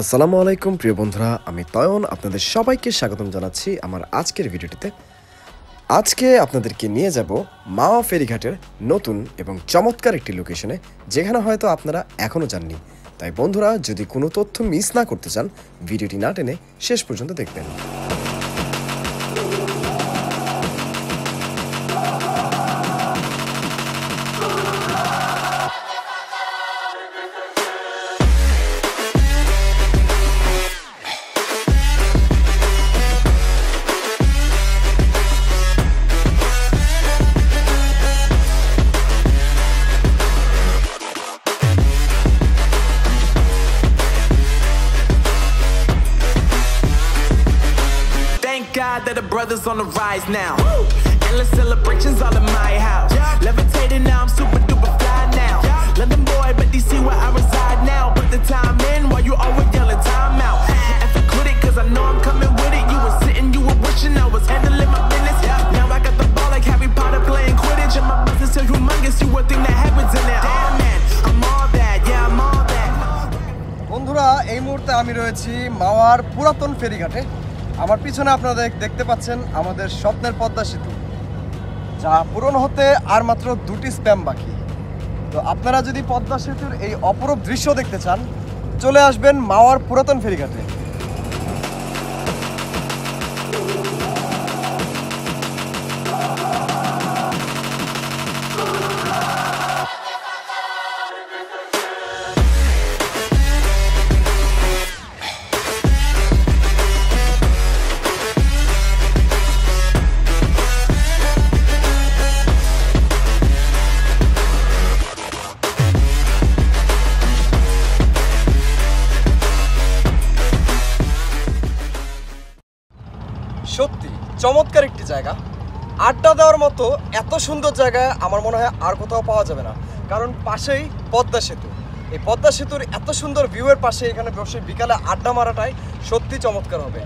আসসালামু আলাইকুম প্রিয় বন্ধুরা, আমি তয়ন আপনাদের সবাইকে স্বাগতম জানাচ্ছি আমার আজকের ভিডিওটিতে। আজকে আপনাদেরকে নিয়ে যাব মাওয়া ফেরিঘাটের নতুন এবং চমৎকার একটি লোকেশনে, যেখানে হয়তো আপনারা এখনও যাননি। তাই বন্ধুরা, যদি কোনো তথ্য মিস না করতে চান, ভিডিওটি না টেনে শেষ পর্যন্ত দেখবেন। God that the brothers on the rise now. Woo! Endless celebrations all in my house. Levitating now, I'm super duper fly now. London boy, but DC where I reside now. Put the time in while you always yelling time out. And for quit it, cause I know I'm coming with it. You were sitting, you were wishing I was handling my business. Now I got the ball like Harry Potter playing Quidditch. And my business is humongous, you would think that happens in there. Damn man, I'm all that, yeah I'm all that. বন্ধুরা, এই মুহূর্তে আমি রয়েছি মাওয়ার পুরাতন ফেরিঘাটে। আমার পিছনে আপনারা দেখতে পাচ্ছেন আমাদের স্বপ্নের পদ্মা সেতু, যা পূরণ হতে আর মাত্র 2টি স্প্যাম বাকি। তো আপনারা যদি পদ্মা সেতুর এই অপরূপ দৃশ্য দেখতে চান, চলে আসবেন মাওয়ার পুরাতন ফেরিঘাটে। সত্যি চমৎকার একটি জায়গা, আড্ডা দেওয়ার মতো এত সুন্দর জায়গায় আমার মনে হয় আর কোথাও পাওয়া যাবে না। কারণ পাশেই পদ্মা সেতু, এই পদ্মা সেতুর এত সুন্দর ভিউয়ের পাশে এখানে বসে বিকালে আড্ডা মারাটাই সত্যি চমৎকার হবে।